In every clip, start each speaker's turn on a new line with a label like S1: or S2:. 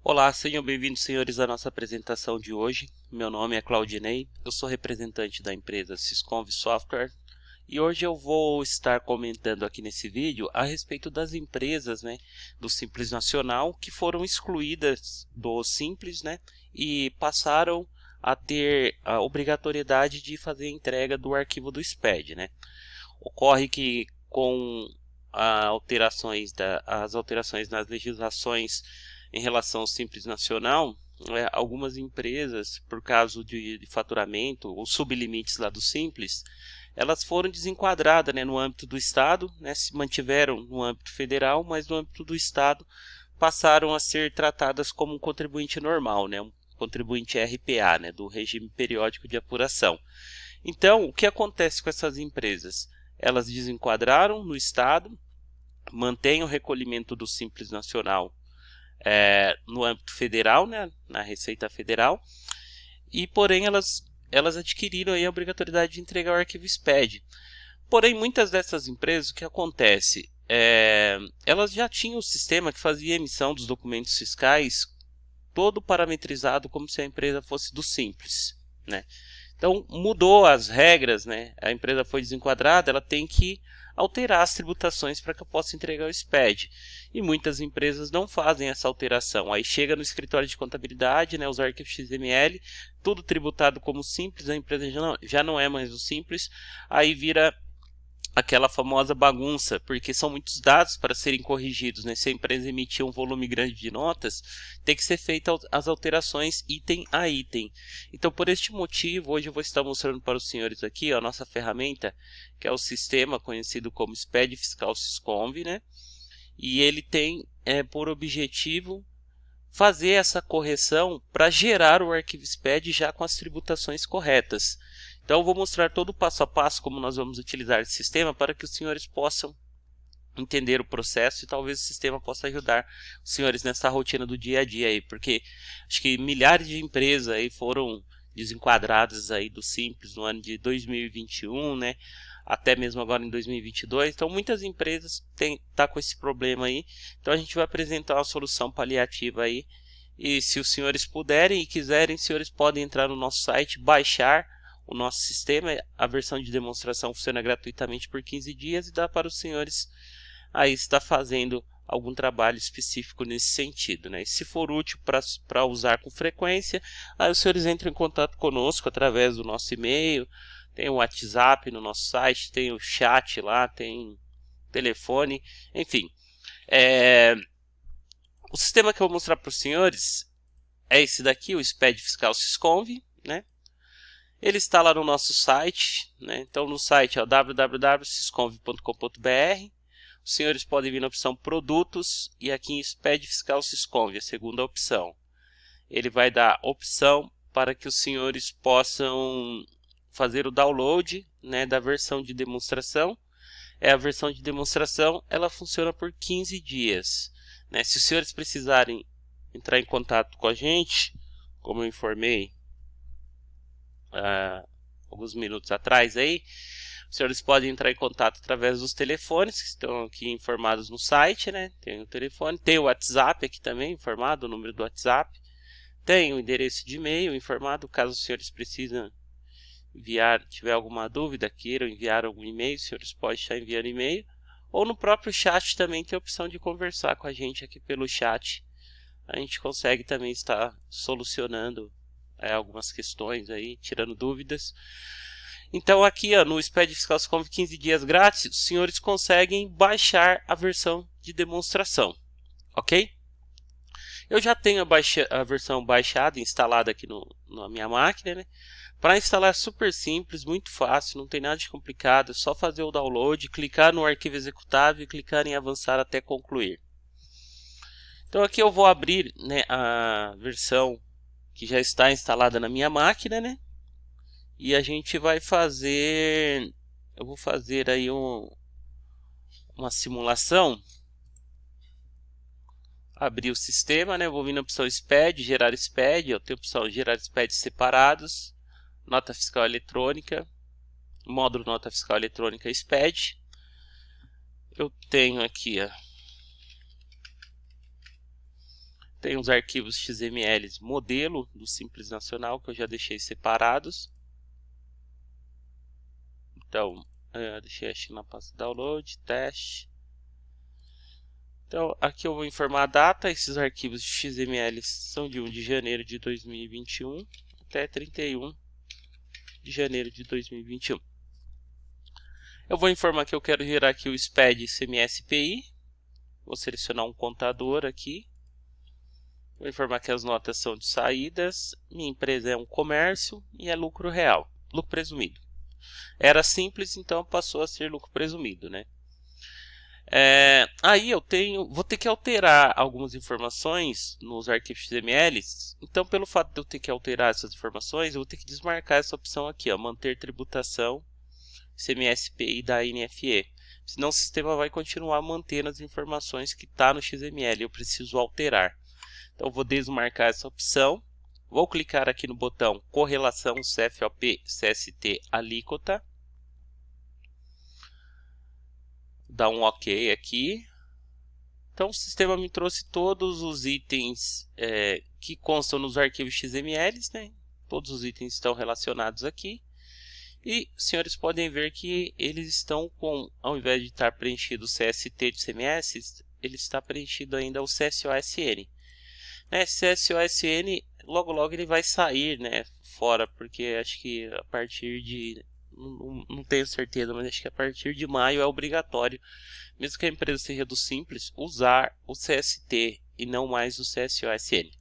S1: Olá, sejam bem-vindos, senhores, à nossa apresentação de hoje. Meu nome é Claudinei, eu sou representante da empresa Sysconv Software e hoje eu vou estar comentando aqui nesse vídeo a respeito das empresas, do Simples Nacional que foram excluídas do Simples, e passaram a ter a obrigatoriedade de fazer a entrega do arquivo do SPED, Ocorre que com as alterações nas legislações em relação ao Simples Nacional, algumas empresas, por causa de faturamento ou sublimites lá do Simples, elas foram desenquadradas, no âmbito do Estado, se mantiveram no âmbito federal, mas no âmbito do Estado passaram a ser tratadas como um contribuinte normal, um contribuinte RPA, do Regime Periódico de Apuração. Então, o que acontece com essas empresas? Elas desenquadraram no Estado, mantêm o recolhimento do Simples Nacional no âmbito federal, na Receita Federal, e porém elas adquiriram aí a obrigatoriedade de entregar o arquivo SPED. Porém, muitas dessas empresas, o que acontece? Elas já tinham o sistema que fazia emissão dos documentos fiscais todo parametrizado como se a empresa fosse do Simples, Então mudou as regras, A empresa foi desenquadrada, ela tem que alterar as tributações para que eu possa entregar o SPED. E muitas empresas não fazem essa alteração. Aí chega no escritório de contabilidade, os arquivos XML, tudo tributado como Simples, a empresa já não é mais o Simples, aí vira aquela famosa bagunça, porque são muitos dados para serem corrigidos, Se a empresa emitir um volume grande de notas, tem que ser feita as alterações item a item. Então, por este motivo, hoje eu vou estar mostrando para os senhores aqui a nossa ferramenta, que é o sistema conhecido como SPED Fiscal Sysconv, e ele tem por objetivo fazer essa correção para gerar o arquivo SPED já com as tributações corretas. Então eu vou mostrar todo o passo a passo como nós vamos utilizar esse sistema para que os senhores possam entender o processo e talvez o sistema possa ajudar os senhores nessa rotina do dia a dia aí, porque acho que milhares de empresas aí foram desenquadradas aí do Simples no ano de 2021, até mesmo agora em 2022. Então muitas empresas tá com esse problema aí. Então a gente vai apresentar uma solução paliativa aí. E se os senhores puderem e quiserem, os senhores podem entrar no nosso site, baixar o nosso sistema. A versão de demonstração funciona gratuitamente por 15 dias e dá para os senhores aí estar fazendo algum trabalho específico nesse sentido, E se for útil para usar com frequência, aí os senhores entram em contato conosco através do nosso e-mail, tem o WhatsApp no nosso site, tem o chat lá, tem telefone, enfim. O sistema que eu vou mostrar para os senhores é esse daqui, o SPED Fiscal Sysconv, Ele está lá no nosso site, Então no site é www.sysconv.com.br. Os senhores podem vir na opção Produtos e aqui em SPED Fiscal Sysconv, a segunda opção. Ele vai dar opção para que os senhores possam fazer o download, da versão de demonstração. A versão de demonstração, ela funciona por 15 dias. Se os senhores precisarem entrar em contato com a gente, como eu informei alguns minutos atrás aí, os senhores podem entrar em contato através dos telefones que estão aqui informados no site, Tem o telefone, tem o WhatsApp aqui também informado, o número do WhatsApp, tem o endereço de e-mail informado, caso os senhores precisem enviar, tiver alguma dúvida, queiram enviar algum e-mail, os senhores podem estar enviando e-mail, ou no próprio chat também tem a opção de conversar com a gente aqui pelo chat. A gente consegue também estar solucionando algumas questões aí, tirando dúvidas. Então aqui no SPED Fiscal Sysconv 15 dias grátis, os senhores conseguem baixar a versão de demonstração, ok? Eu já tenho a versão baixada, instalada aqui na minha máquina, Para instalar é super simples, muito fácil, não tem nada de complicado, é só fazer o download, clicar no arquivo executável e clicar em avançar até concluir. Então aqui eu vou abrir a versão que já está instalada na minha máquina, E a gente vai fazer, eu vou fazer aí uma simulação. Abrir o sistema, Vou vir na opção SPED, gerar SPED, eu tenho a opção gerar SPED separados, nota fiscal eletrônica, módulo nota fiscal eletrônica SPED. Eu tenho aqui, Tem os arquivos XML modelo do Simples Nacional, que eu já deixei separados. Então, deixei aqui na pasta download, teste. Então, aqui eu vou informar a data. Esses arquivos de XML são de 1 de janeiro de 2021 até 31 de janeiro de 2021. Eu vou informar que eu quero gerar aqui o SPED CMS PI. Vou selecionar um contador aqui. Vou informar que as notas são de saídas. Minha empresa é um comércio e é lucro real, lucro presumido. Era simples, então passou a ser lucro presumido, né? Aí vou ter que alterar algumas informações nos arquivos XML. Então, pelo fato de eu ter que alterar essas informações, eu vou ter que desmarcar essa opção aqui, ó, manter tributação CMS PI da NFE. Senão o sistema vai continuar mantendo as informações que está no XML. Eu preciso alterar. Então, vou desmarcar essa opção. Vou clicar aqui no botão correlação CFOP CST alíquota. Dar um OK aqui. Então o sistema me trouxe todos os itens que constam nos arquivos XML, né? Todos os itens estão relacionados aqui. E os senhores podem ver que eles estão com, ao invés de estar preenchido o CST de CMS, ele está preenchido ainda o CSOSN. CSOSN, logo ele vai sair, né, fora, porque acho que a partir de... Não tenho certeza, mas acho que a partir de maio é obrigatório, mesmo que a empresa seja do Simples, usar o CST e não mais o CSOSN.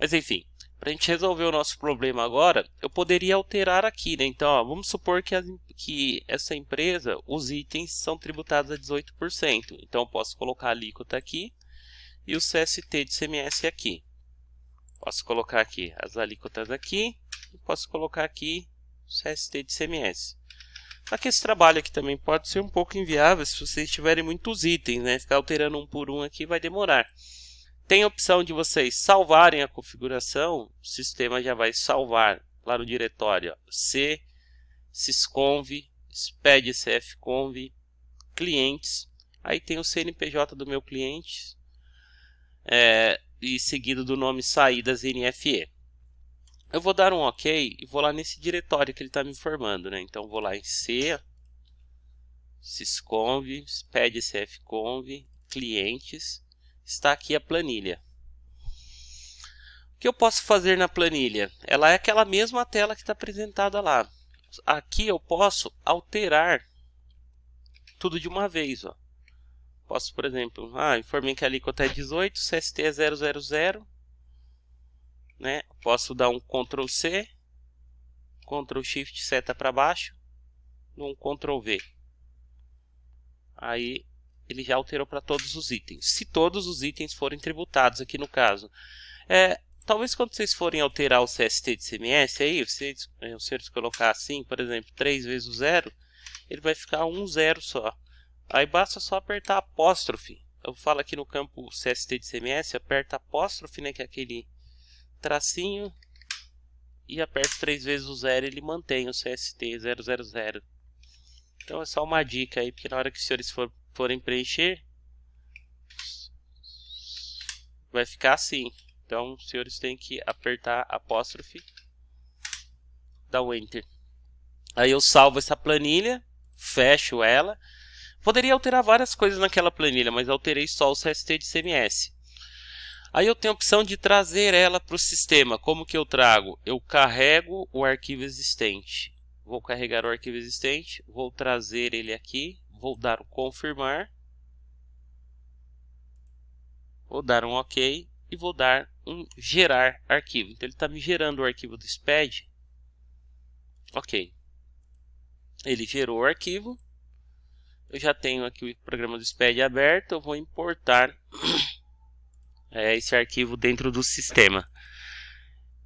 S1: Mas enfim, para a gente resolver o nosso problema agora, eu poderia alterar aqui, né? Então, ó, vamos supor que essa empresa, os itens são tributados a 18%. Então, eu posso colocar a alíquota aqui e o CST de CMS aqui. Posso colocar aqui as alíquotas aqui e posso colocar aqui CST de CMS. Só que esse trabalho aqui também pode ser um pouco inviável se vocês tiverem muitos itens, né? Ficar alterando um por um aqui vai demorar. Tem a opção de vocês salvarem a configuração. O sistema já vai salvar lá no diretório, ó, C, sysconv, spedcfconv, clientes. Aí tem o CNPJ do meu cliente e seguido do nome saídas NFE. Eu vou dar um OK e vou lá nesse diretório que ele está me informando, né? Então vou lá em C, sysconv, spedcfconv, clientes. Está aqui a planilha. O que eu posso fazer na planilha? Ela é aquela mesma tela que está apresentada lá. Aqui eu posso alterar tudo de uma vez, ó. Posso, por exemplo, informei que a alíquota é 18, CST é 000, né? Posso dar um Ctrl C, Ctrl Shift seta para baixo, um Ctrl V. Aí ele já alterou para todos os itens. Se todos os itens forem tributados aqui no caso. Talvez quando vocês forem alterar o CST de CMS, aí os senhores colocar assim, por exemplo, 3 vezes o 0, ele vai ficar 1 0 só. Aí basta só apertar apóstrofe. Eu falo aqui no campo CST de CMS, aperta apóstrofe, né, que é aquele tracinho, e aperta 3 vezes o 0, ele mantém o CST 000. Então é só uma dica aí, porque na hora que os senhores forem preencher, vai ficar assim. Então os senhores têm que apertar apóstrofe, dar o Enter. Aí eu salvo essa planilha, fecho ela. Poderia alterar várias coisas naquela planilha, mas alterei só o CST de CMS. Aí eu tenho a opção de trazer ela para o sistema. Como que eu trago? Eu carrego o arquivo existente. Vou carregar o arquivo existente, vou trazer ele aqui, vou dar um confirmar, vou dar um OK e vou dar um gerar arquivo. Então ele está me gerando o arquivo do SPED. OK. Ele gerou o arquivo. Eu já tenho aqui o programa do SPED aberto. Eu vou importar esse arquivo dentro do sistema.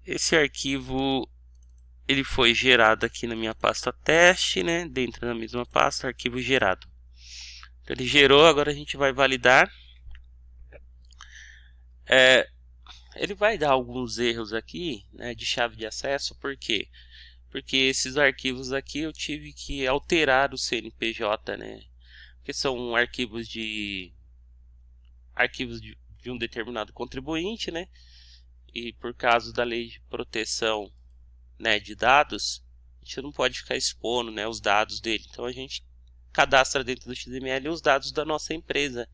S1: Esse arquivo ele foi gerado aqui na minha pasta teste, né? Dentro da mesma pasta, arquivo gerado. Então, ele gerou, agora a gente vai validar. Ele vai dar alguns erros aqui, né, de chave de acesso. Por quê? Porque esses arquivos aqui eu tive que alterar o CNPJ, né? Porque são arquivos de um determinado contribuinte, né? E por causa da lei de proteção, né, de dados, a gente não pode ficar expondo, né, os dados dele. Então a gente cadastra dentro do XML os dados da nossa empresa,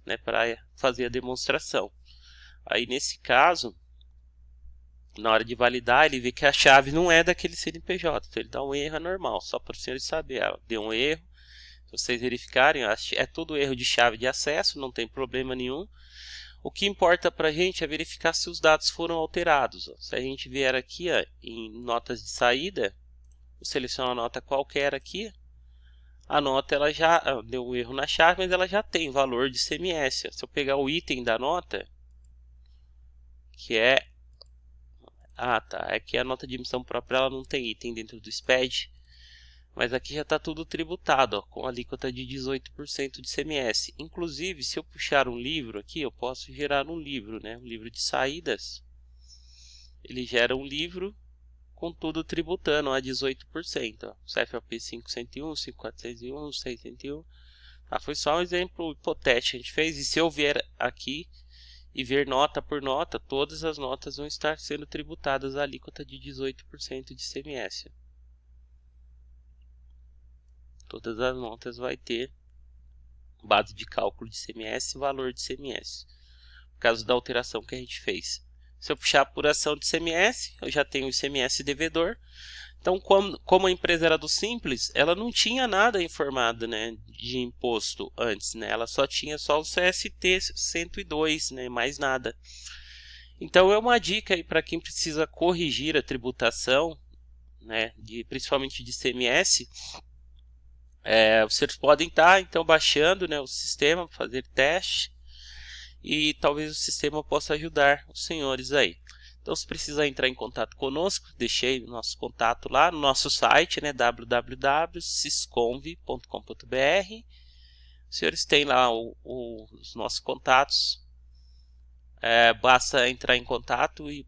S1: né, para fazer a demonstração. Aí nesse caso, na hora de validar, ele vê que a chave não é daquele CNPJ, então ele dá um erro, é normal, só para os senhores saberem, deu um erro. Se vocês verificarem, é tudo erro de chave de acesso, não tem problema nenhum. O que importa para a gente é verificar se os dados foram alterados. Se a gente vier aqui em notas de saída, eu seleciono a nota qualquer aqui, a nota ela já deu um erro na chave, mas ela já tem valor de ICMS. Se eu pegar o item da nota, que é... aqui a nota de emissão própria ela não tem item dentro do SPED, mas aqui já está tudo tributado, com alíquota de 18% de ICMS. Inclusive, se eu puxar um livro aqui, eu posso gerar um livro, né? Um livro de saídas. Ele gera um livro com tudo tributando a 18%. CFOP 501, 5401, 601. Foi só um exemplo hipotético que a gente fez. E se eu vier aqui e ver nota por nota, todas as notas vão estar sendo tributadas a alíquota de 18% de ICMS. Todas as notas vai ter base de cálculo de ICMS e valor de ICMS, por causa da alteração que a gente fez. Se eu puxar a apuração de ICMS, eu já tenho o ICMS devedor. Então, como a empresa era do Simples, ela não tinha nada informado, né, de imposto antes, né? Ela só tinha o CST 102, né, mais nada. Então, é uma dica aí para quem precisa corrigir a tributação, né, principalmente de ICMS. Vocês podem estar então baixando, né, o sistema, fazer teste, e talvez o sistema possa ajudar os senhores aí. Então, se precisar entrar em contato conosco, deixei o nosso contato lá no nosso site, né, www.sisconv.com.br. Os senhores têm lá os nossos contatos. Basta entrar em contato e,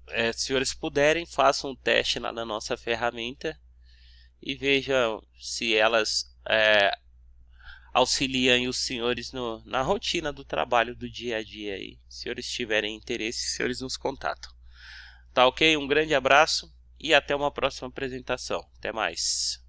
S1: se os senhores puderem, façam um teste lá na nossa ferramenta e vejam se elas auxiliam os senhores na rotina do trabalho do dia a dia aí. Se os senhores tiverem interesse, os senhores nos contatam. Tá ok? Um grande abraço e até uma próxima apresentação. Até mais.